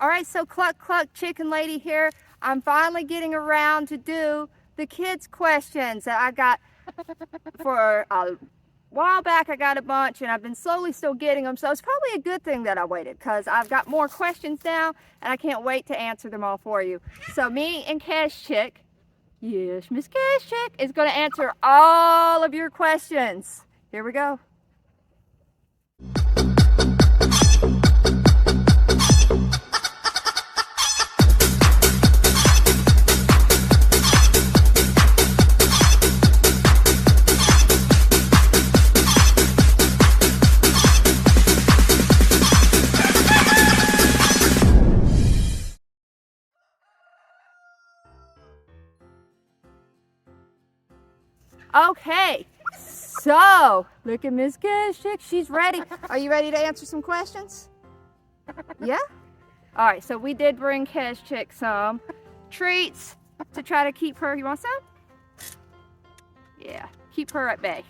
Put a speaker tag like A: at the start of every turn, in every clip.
A: All right, so Cluck Cluck Chicken Lady here. I'm finally getting around to do the kids' questions that I got for a while back. I got a bunch and I've been slowly still getting them. So it's probably a good thing that I waited because I've got more questions now and I can't wait to answer them all for you. So me and Cash Chick, yes, Miss Cash Chick, is going to answer all of your questions. Here we go. Okay, so look at Miss Cash Chick. She's ready. Are you ready to answer some questions? Yeah? All right, so we did bring Cash Chick some treats to try to keep her. You want some? Yeah, keep her at bay.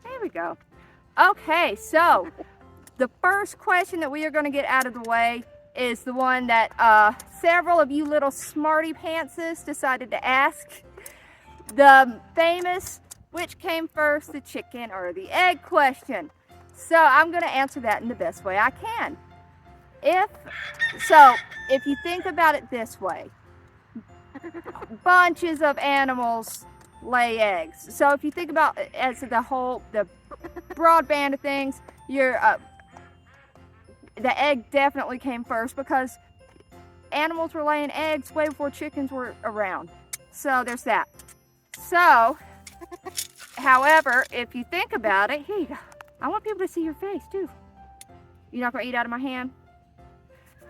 A: There we go. Okay, so the first question that we are going to get out of the way is the one that several of you little smarty pantses decided to ask. The famous, which came first, the chicken or the egg question. So I'm going to answer that in the best way I can. If you think about it this way, bunches of animals lay eggs. So if you think about it as the broad band of things, the egg definitely came first because animals were laying eggs way before chickens were around. So there's that. So, however, if you think about it, here you go. I want people to see your face too. You're not going to eat out of my hand?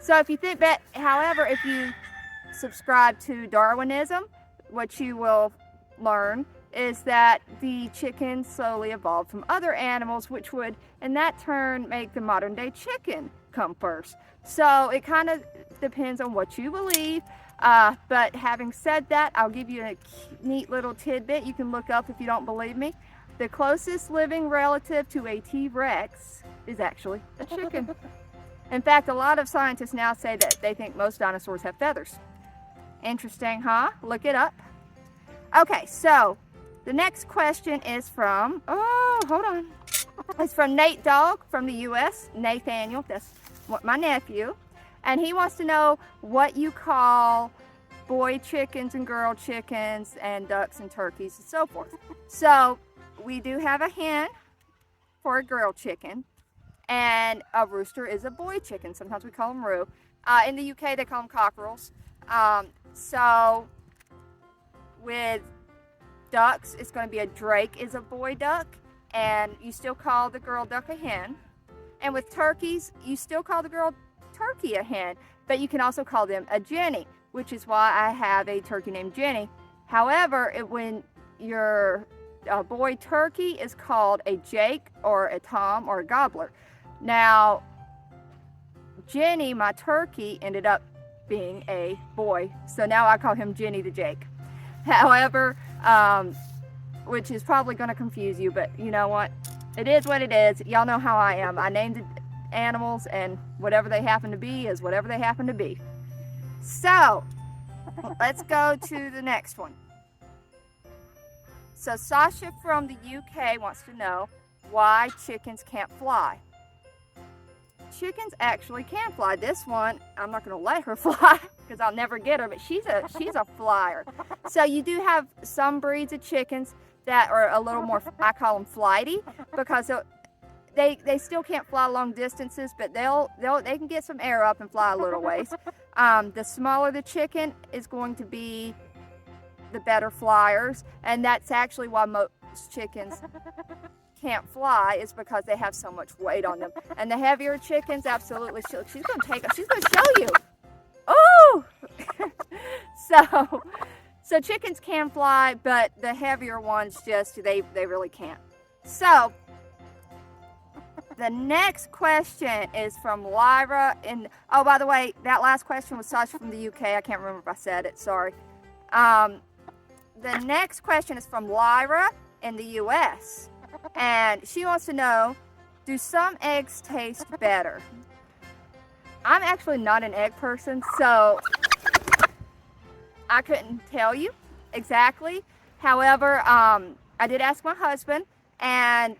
A: So if you think that, however, if you subscribe to Darwinism, what you will learn is that the chicken slowly evolved from other animals, which would, in that turn, make the modern day chicken come first. So it kind of depends on what you believe. But having said that, I'll give you a neat little tidbit you can look up if you don't believe me. The closest living relative to a T-Rex is actually a chicken. In fact, a lot of scientists now say that they think most dinosaurs have feathers. Interesting, huh? Look it up. Okay, so the next question is from, it's from Nate Dogg from the U.S. Nathaniel, that's my nephew. And he wants to know what you call boy chickens and girl chickens and ducks and turkeys and so forth. So we do have a hen for a girl chicken, and a rooster is a boy chicken. Sometimes we call them roo. In the UK, they call them cockerels. So with ducks, it's going to be a drake is a boy duck, and you still call the girl duck a hen. And with turkeys, you still call the girl turkey a hen, but you can also call them a jenny, which is why I have a turkey named Jenny. However, when your boy turkey is called a Jake or a Tom or a gobbler. Now, Jenny, my turkey, ended up being a boy, so now I call him Jenny the Jake. However, which is probably going to confuse you, but you know what? It is what it is. Y'all know how I am. I named it animals, and whatever they happen to be is whatever they happen to be. So let's go to the next one. So Sasha from the UK wants to know why chickens can't fly. Chickens actually can fly. This one, I'm not going to let her fly because I'll never get her, but she's a flyer. So you do have some breeds of chickens that are a little more, I call them flighty, because they still can't fly long distances, but they can get some air up and fly a little ways. The smaller the chicken is going to be the better flyers, and that's actually why most chickens can't fly, is because they have so much weight on them. And the heavier chickens, absolutely, she's going to show you. Oh! So chickens can fly, but the heavier ones they really can't. So the next question is from Lyra. Oh, by the way, that last question was Sasha from the UK. I can't remember if I said it. Sorry. The next question is from Lyra in the US. And she wants to know, do some eggs taste better? I'm actually not an egg person, so I couldn't tell you exactly. However, I did ask my husband, and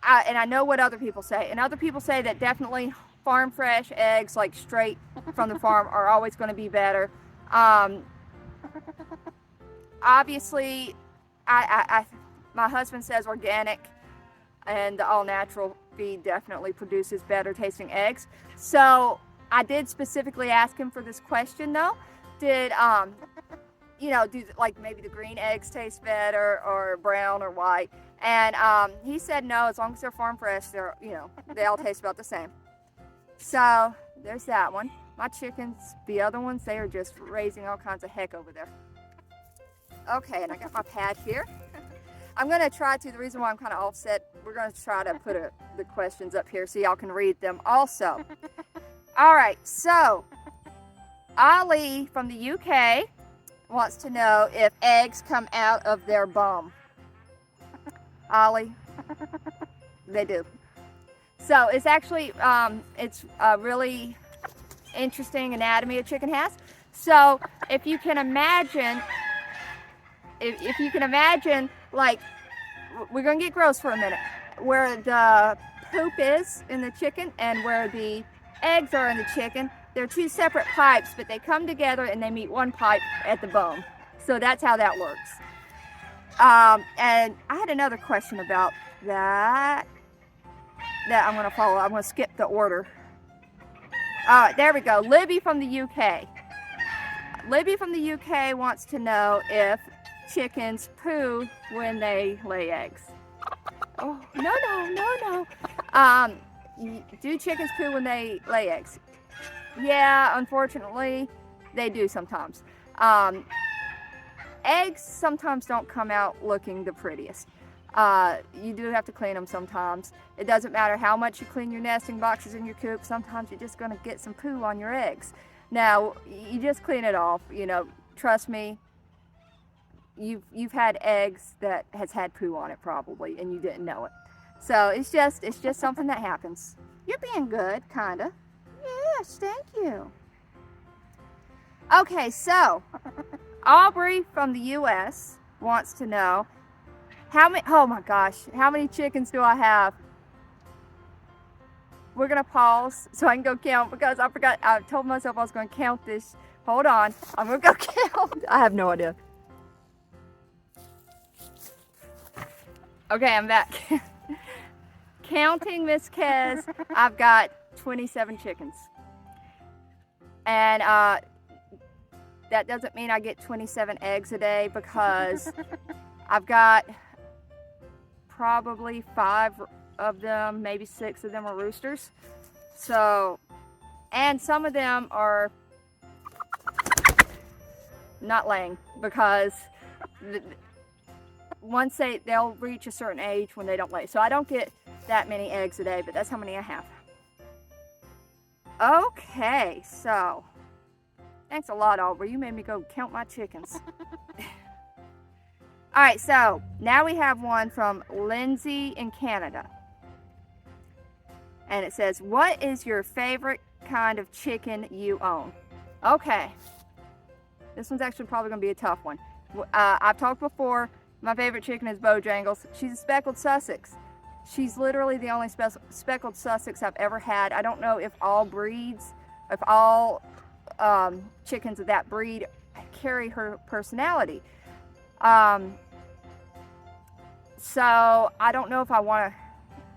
A: I know what other people say. And other people say that definitely farm fresh eggs, like straight from the farm, are always going to be better. Obviously, my husband says organic and the all natural feed definitely produces better tasting eggs. So I did specifically ask him for this question though. Did do like maybe the green eggs taste better or brown or white? And he said no, as long as they're farm fresh, they all taste about the same. So there's that one. My chickens, the other ones, they are just raising all kinds of heck over there. Okay, and I got my pad here. I'm going to try to, the reason why I'm kind of offset, we're going to try to put the questions up here so y'all can read them also. All right, so Ali from the UK wants to know if eggs come out of their bum. Ali, they do. So it's actually, it's a really interesting anatomy a chicken has. So if you can imagine, like, we're going to get gross for a minute, where the poop is in the chicken and where the eggs are in the chicken, they're two separate pipes, but they come together and they meet one pipe at the bone. So that's how that works. And I had another question about that I'm going to follow. I'm going to skip the order. There we go. Libby from the UK. Libby from the UK wants to know if chickens poo when they lay eggs. Oh, no. Do chickens poo when they lay eggs? Yeah, unfortunately, they do sometimes. Eggs sometimes don't come out looking the prettiest. You do have to clean them sometimes. It doesn't matter how much you clean your nesting boxes in your coop. Sometimes you're just going to get some poo on your eggs. Now, you just clean it off. Trust me, you've had eggs that has had poo on it probably, and you didn't know it. So it's just something that happens. You're being good, kinda. Yes, thank you. Okay, so Aubry from the US wants to know how many chickens do I have? We're gonna pause so I can go count because I forgot. I told myself I was gonna count this. Hold on, I'm gonna go count. I have no idea. Okay, I'm back. Counting Miss Kez, I've got 27 chickens. And that doesn't mean I get 27 eggs a day because I've got probably 5 of them, maybe 6 of them are roosters. So, and some of them are not laying because once they'll reach a certain age when they don't lay. So I don't get that many eggs a day, but that's how many I have. Okay, so thanks a lot, Aubry. You made me go count my chickens. All right, so now we have one from Lindsay in Canada. And it says, what is your favorite kind of chicken you own? Okay. This one's actually probably going to be a tough one. I've talked before, my favorite chicken is Bojangles. She's a speckled Sussex. She's literally the only speckled Sussex I've ever had. I don't know if all chickens of that breed carry her personality. So I don't know if I want to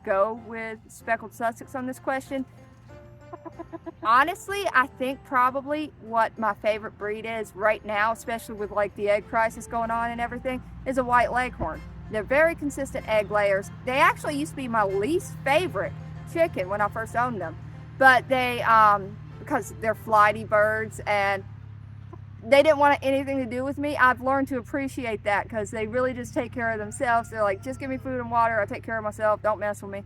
A: go with speckled Sussex on this question. Honestly, I think probably what my favorite breed is right now, especially with like the egg crisis going on and everything, is a white leghorn. They're very consistent egg layers. They actually used to be my least favorite chicken when I first owned them, but they because they're flighty birds and they didn't want anything to do with me. I've learned to appreciate that because they really just take care of themselves. They're like, just give me food and water. I take care of myself. Don't mess with me.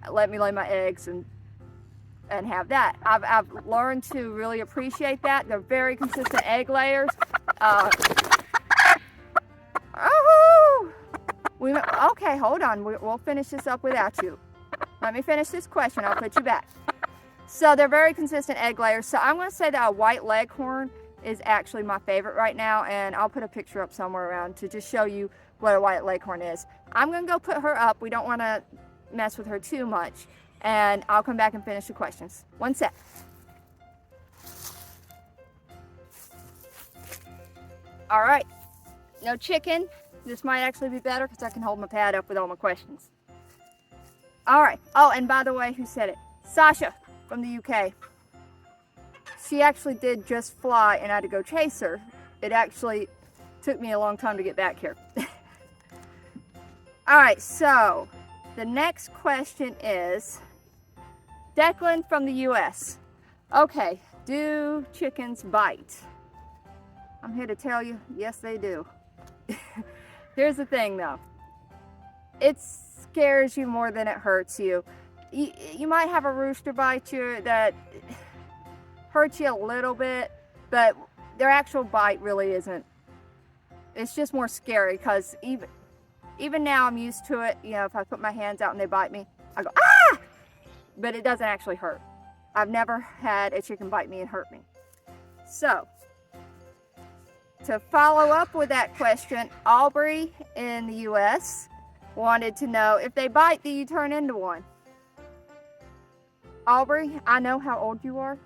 A: Let me lay my eggs and have that. I've learned to really appreciate that. They're very consistent egg layers. Okay, hold on. We'll finish this up without you. Let me finish this question. I'll put you back. So they're very consistent egg layers. So I'm going to say that a white leghorn is actually my favorite right now, and I'll put a picture up somewhere around to just show you what a white leghorn is. I'm going to go put her up. We don't want to mess with her too much, and I'll come back and finish the questions. One sec. All right, no chicken. This might actually be better because I can hold my pad up with all my questions. All right. Oh, and by the way, who said it? Sasha from the UK. She actually did just fly, and I had to go chase her. It actually took me a long time to get back here. All right, so the next question is Declan from the US. Okay, do chickens bite? I'm here to tell you, yes, they do. Here's the thing, though. It scares you more than it hurts you. You might have a rooster bite you that hurts you a little bit, but their actual bite really isn't. It's just more scary because even now I'm used to it. You know, if I put my hands out and they bite me, I go, ah! But it doesn't actually hurt. I've never had a chicken bite me and hurt me. So, to follow up with that question, Aubry in the US wanted to know, if they bite, do you turn into one? Aubry, I know how old you are,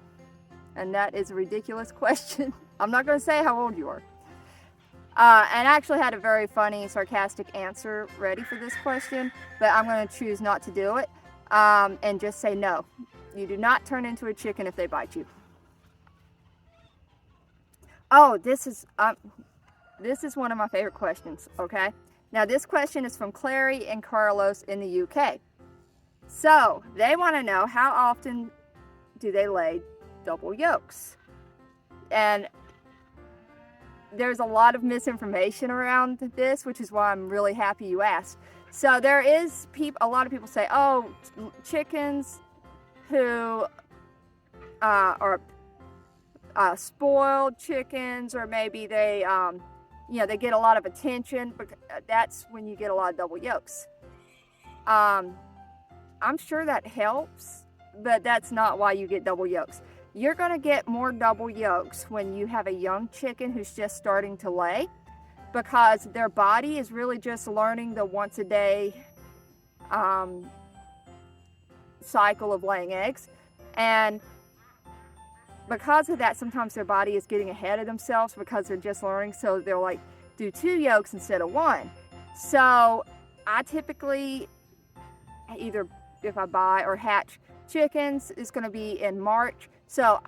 A: and that is a ridiculous question. I'm not going to say how old you are. And I actually had a very funny, sarcastic answer ready for this question, but I'm going to choose not to do it, and just say no. You do not turn into a chicken if they bite you. Oh, this is one of my favorite questions, okay? Now, this question is from Clary and Carlos in the UK. So, they want to know, how often do they lay double yolks? And there's a lot of misinformation around this, which is why I'm really happy you asked. So, there is a lot of people say, oh, chickens who are spoiled chickens, or maybe they they get a lot of attention, but that's when you get a lot of double yolks. I'm sure that helps, but that's not why you get double yolks. You're going to get more double yolks when you have a young chicken who's just starting to lay, because their body is really just learning the once a day cycle of laying eggs. And because of that, sometimes their body is getting ahead of themselves because they're just learning. So they'll like do 2 yolks instead of 1. So I typically, either if I buy or hatch chickens, it's going to be in March. So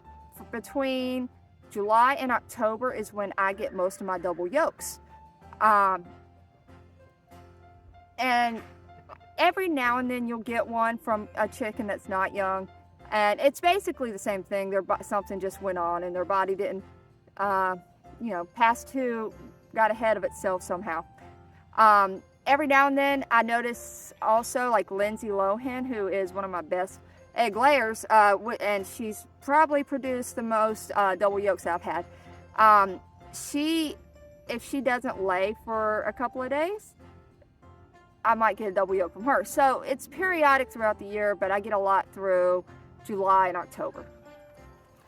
A: between July and October is when I get most of my double yolks. And every now and then you'll get one from a chicken that's not young. And it's basically the same thing. Something just went on and their body didn't, past 2, got ahead of itself somehow. Every now and then I notice also, like Lindsay Lohan, who is one of my best egg layers, and she's probably produced the most double yolks I've had. If she doesn't lay for a couple of days, I might get a double yolk from her. So it's periodic throughout the year, but I get a lot through July and October.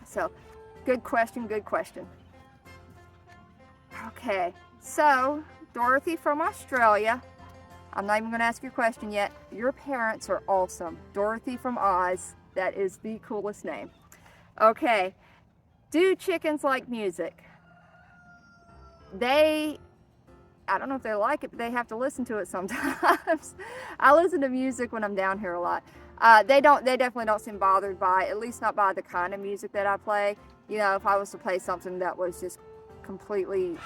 A: So, good question, good question. Okay, so Dorothy from Australia. I'm not even going to ask your question yet. Your parents are awesome. Dorothy from Oz. That is the coolest name. Okay, do chickens like music? I don't know if they like it, but they have to listen to it sometimes. I listen to music when I'm down here a lot. They definitely don't seem bothered by, at least not by the kind of music that I play. You know, if I was to play something that was just completely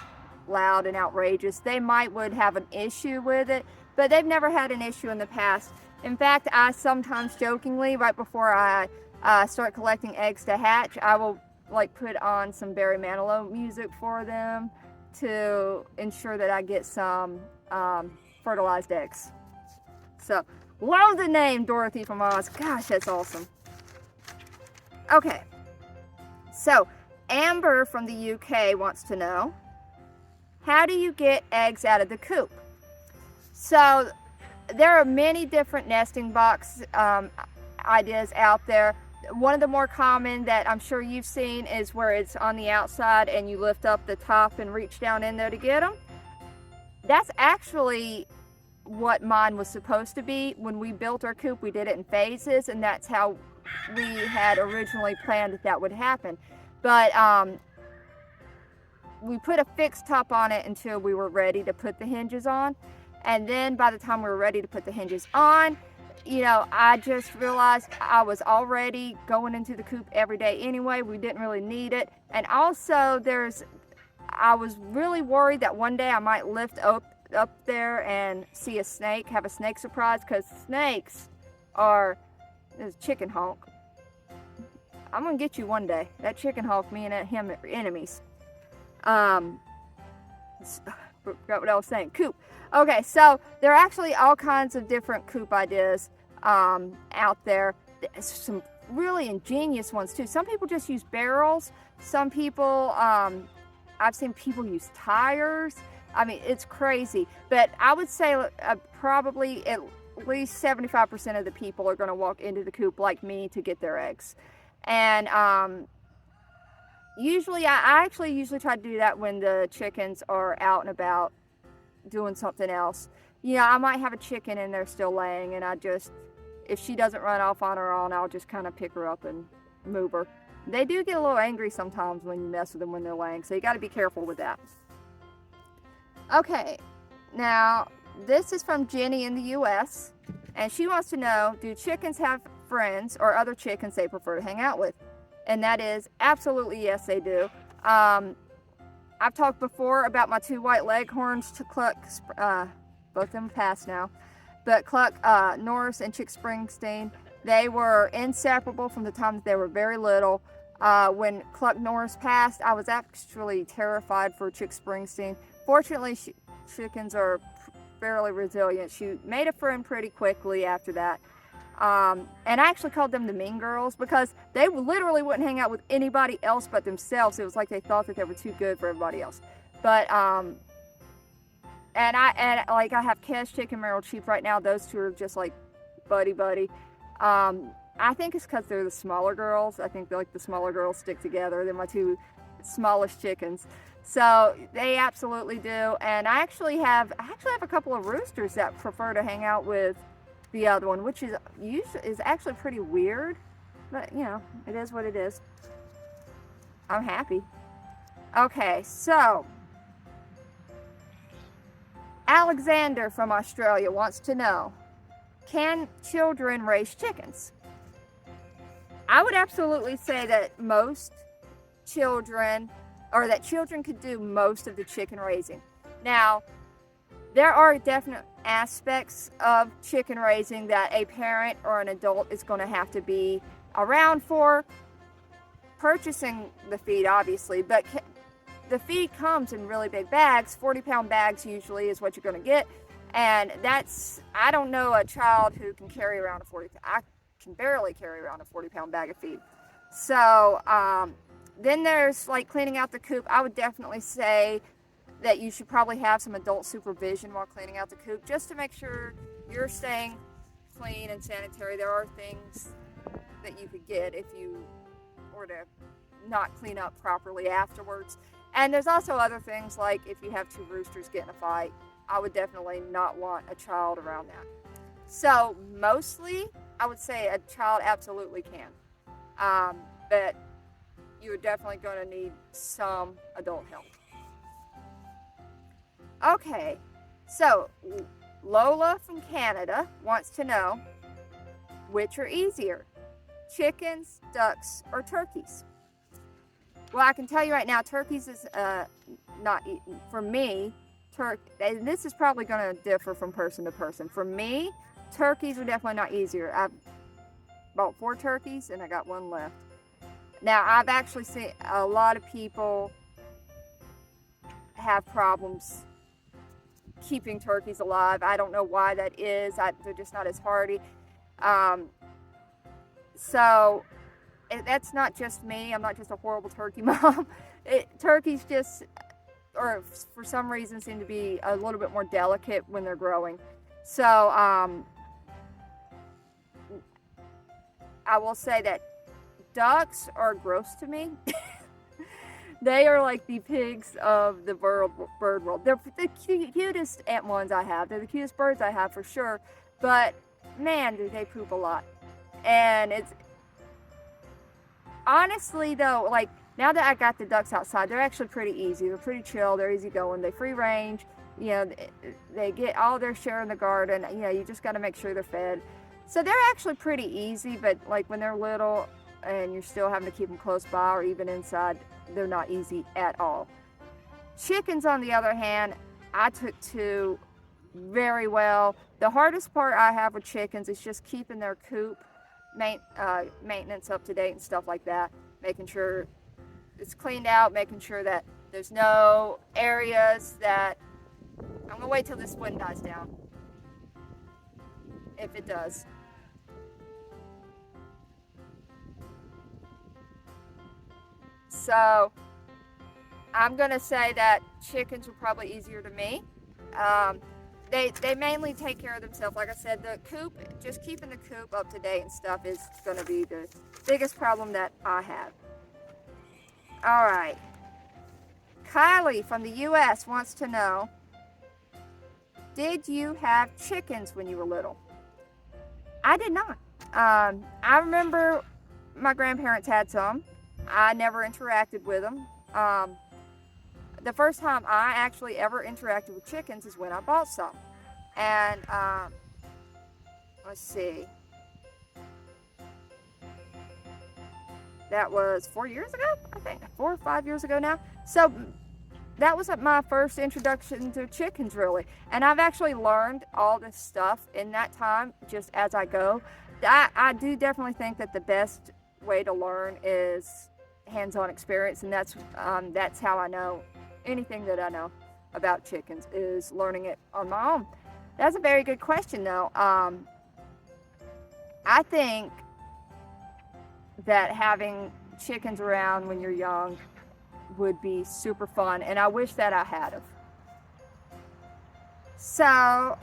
A: loud and outrageous, they would have an issue with it, but they've never had an issue in the past. In fact, I sometimes jokingly, right before I start collecting eggs to hatch, I will like put on some Barry Manilow music for them to ensure that I get some fertilized eggs. So, love the name Dorothy from Oz. Gosh, that's awesome. Okay, so Amber from the UK wants to know, how do you get eggs out of the coop? So there are many different nesting box ideas out there. One of the more common that I'm sure you've seen is where it's on the outside and you lift up the top and reach down in there to get them. That's actually what mine was supposed to be. When we built our coop, we did it in phases, and that's how we had originally planned that would happen. But we put a fixed top on it until we were ready to put the hinges on. And then by the time we were ready to put the hinges on, you know, I just realized I was already going into the coop every day anyway. We didn't really need it. And also I was really worried that one day I might lift up there and see a snake, have a snake surprise, because snakes are this chicken hawk. I'm gonna get you one day. That chicken hawk, me and him are enemies. Forgot what I was saying. Coop. Okay, so there are actually all kinds of different coop ideas out there. There's some really ingenious ones too. Some people just use barrels. Some people, I've seen people use tires. I mean, it's crazy. But I would say probably at least 75% of the people are going to walk into the coop like me to get their eggs. And usually, I actually usually try to do that when the chickens are out and about doing something else. You know, I might have a chicken and they're still laying, and if she doesn't run off on her own, I'll just kind of pick her up and move her. They do get a little angry sometimes when you mess with them when they're laying, so you got to be careful with that. Okay, now this is from Jenny in the U.S., and she wants to know, do chickens have friends or other chickens they prefer to hang out with? And that is absolutely yes, they do. I've talked before about my 2 white leghorns to Cluck, both of them passed now, but Cluck Norris and Chick Springsteen, they were inseparable from the time that they were very little. When Cluck Norris passed, I was actually terrified for Chick Springsteen. Fortunately, chickens are fairly resilient. She made a friend pretty quickly after that. And I actually called them the Mean Girls because they literally wouldn't hang out with anybody else but themselves. It was like they thought that they were too good for everybody else. But and I have Kes Chick and Meryl Cheap right now. Those two are just like buddy. I think it's because they're the smaller girls. I think the smaller girls stick together. They're my 2 smallest chickens. So they absolutely do. And I actually have a couple of roosters that prefer to hang out with the other one, which is actually pretty weird, but you know, it is what it is. I'm happy. Okay, so Alexander from Australia wants to know, can children raise chickens? I would absolutely say that children could do most of the chicken raising. Now, there are definite aspects of chicken raising that a parent or an adult is going to have to be around for. Purchasing the feed, obviously, but the feed comes in really big bags. 40-pound bags usually is what you're going to get, and I don't know a child who can carry around I can barely carry around a 40-pound bag of feed. So then there's like cleaning out the coop. I would definitely say that you should probably have some adult supervision while cleaning out the coop, just to make sure you're staying clean and sanitary. There are things that you could get if you were to not clean up properly afterwards. And there's also other things, like if you have 2 roosters get in a fight, I would definitely not want a child around that. So mostly, I would say a child absolutely can. But you're definitely going to need some adult help. Okay, so Lola from Canada wants to know, which are easier, chickens, ducks, or turkeys? Well, I can tell you right now, turkeys is not, for me, and this is probably going to differ from person to person. For me, turkeys are definitely not easier. I've bought 4 turkeys and I got 1 left. Now, I've actually seen a lot of people have problems keeping turkeys alive. I don't know why that is. They're just not as hardy. So that's not just me. I'm not just a horrible turkey mom. Turkeys just, or for some reason, seem to be a little bit more delicate when they're growing. So I will say that ducks are gross to me. They are like the pigs of the bird world. They're the cutest ones I have. They're the cutest birds I have for sure. But man, do they poop a lot. And it's honestly though, like now that I got the ducks outside, they're actually pretty easy. They're pretty chill. They're easy going. They free range. You know, they get all their share in the garden. You know, you just got to make sure they're fed. So they're actually pretty easy. But like when they're little and you're still having to keep them close by or even inside, they're not easy at all. Chickens, on the other hand, I took to very well. The hardest part I have with chickens is just keeping their coop maintenance up to date and stuff like that. Making sure it's cleaned out, making sure that there's no areas that... I'm going to wait till this wind dies down. If it does. So, I'm going to say that chickens are probably easier to me. They mainly take care of themselves. Like I said, the coop, just keeping the coop up to date and stuff is going to be the biggest problem that I have. All right. Kylie from the U.S. wants to know, did you have chickens when you were little? I did not. I remember my grandparents had some. I never interacted with them. The first time I actually ever interacted with chickens is when I bought some. And let's see. That was 4 years ago, I think. 4 or 5 years ago now. So that was my first introduction to chickens, really. And I've actually learned all this stuff in that time, just as I go. I do definitely think that the best way to learn is hands-on experience, and that's how I know anything that I know about chickens, is learning it on my own. That's a very good question, though. I think that having chickens around when you're young would be super fun, and I wish that I had of. So,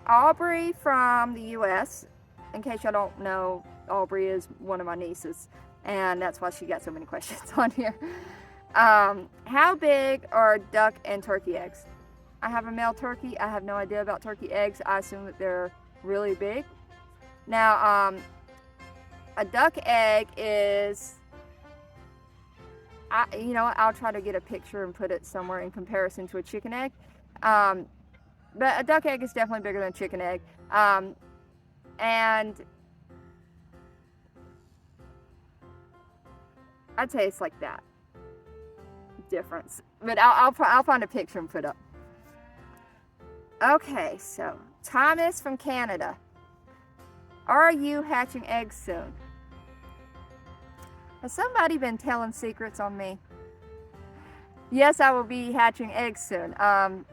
A: Aubry from the U.S., in case y'all don't know, Aubry is one of my nieces, and that's why she got so many questions on here. How big are duck and turkey eggs? I have a male turkey. I have no idea about turkey eggs. I assume that they're really big. Now, a duck egg is... you know what, I'll try to get a picture and put it somewhere in comparison to a chicken egg. But a duck egg is definitely bigger than a chicken egg. And I'd say it's like that difference. But I'll find a picture and put up. Okay, so Thomas from Canada. Are you hatching eggs soon? Has somebody been telling secrets on me? Yes, I will be hatching eggs soon. I'm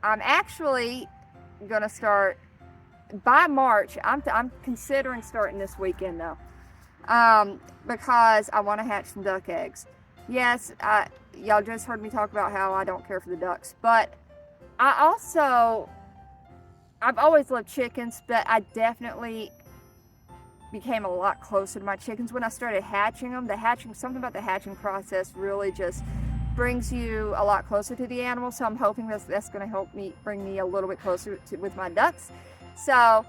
A: actually gonna start by March. I'm considering starting this weekend though, because I want to hatch some duck eggs. Yes, y'all just heard me talk about how I don't care for the ducks, but I've always loved chickens, but I definitely became a lot closer to my chickens when I started hatching them. Something about the hatching process really just brings you a lot closer to the animal. So I'm hoping that's going to help me bring me a little bit closer with my ducks. So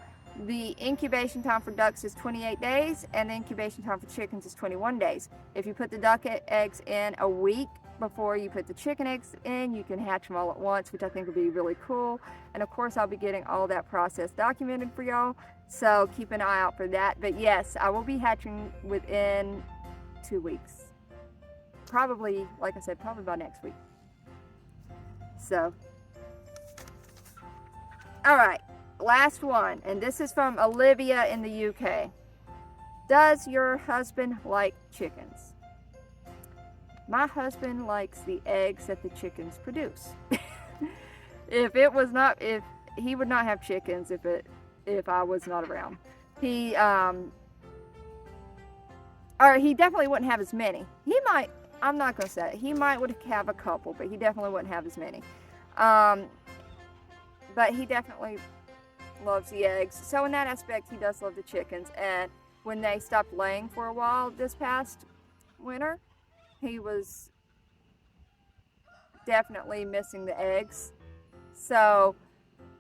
A: the incubation time for ducks is 28 days, and the incubation time for chickens is 21 days. If you put the duck eggs in a week before you put the chicken eggs in, you can hatch them all at once, which I think will be really cool. And of course, I'll be getting all that process documented for y'all. So keep an eye out for that. But yes, I will be hatching within 2 weeks. Probably, like I said, probably by next week. So, all right, last one. And this is from Olivia in the UK. Does your husband like chickens? My husband likes the eggs that the chickens produce. If he would not have chickens if I was not around. He definitely wouldn't have as many. He might, I'm not gonna say it. He would have a couple, but he definitely wouldn't have as many. But he definitely loves the eggs. So in that aspect, he does love the chickens. And when they stopped laying for a while this past winter, he was definitely missing the eggs. So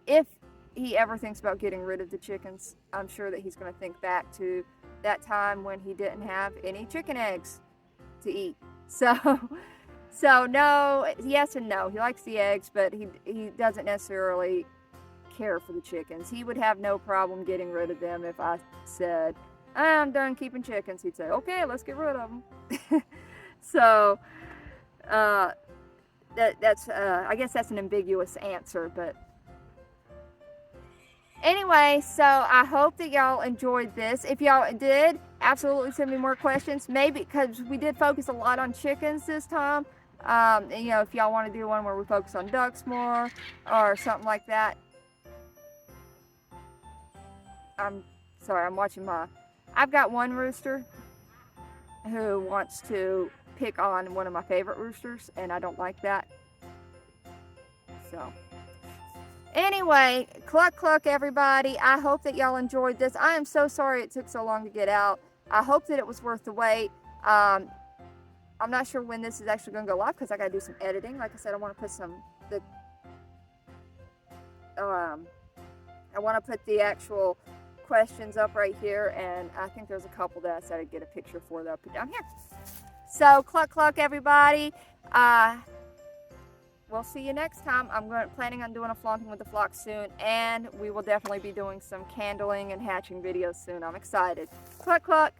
A: if he ever thinks about getting rid of the chickens, I'm sure that he's going to think back to that time when he didn't have any chicken eggs to eat. So no, yes and no. He likes the eggs, but he doesn't necessarily care for the chickens. He would have no problem getting rid of them if I said, I'm done keeping chickens. He'd say, okay, let's get rid of them. So that's I guess that's an ambiguous answer, but anyway, so I hope that y'all enjoyed this. If y'all did, absolutely send me more questions. Maybe because we did focus a lot on chickens this time. You know, if y'all want to do one where we focus on ducks more or something like that. I'm sorry, I'm watching I've got one rooster who wants to pick on one of my favorite roosters, and I don't like that. So anyway, cluck cluck everybody. I hope that y'all enjoyed this. I am so sorry it took so long to get out. I hope that it was worth the wait. I'm not sure when this is actually going to go live because I got to do some editing. Like I said, I want to put I want to put the actual questions up right here, and I think there's a couple that I said I'd get a picture for that I'll put down here. So cluck cluck everybody. We'll see you next time. I'm planning on doing a flaunting with the flock soon, and we will definitely be doing some candling and hatching videos soon. I'm excited. Cluck cluck.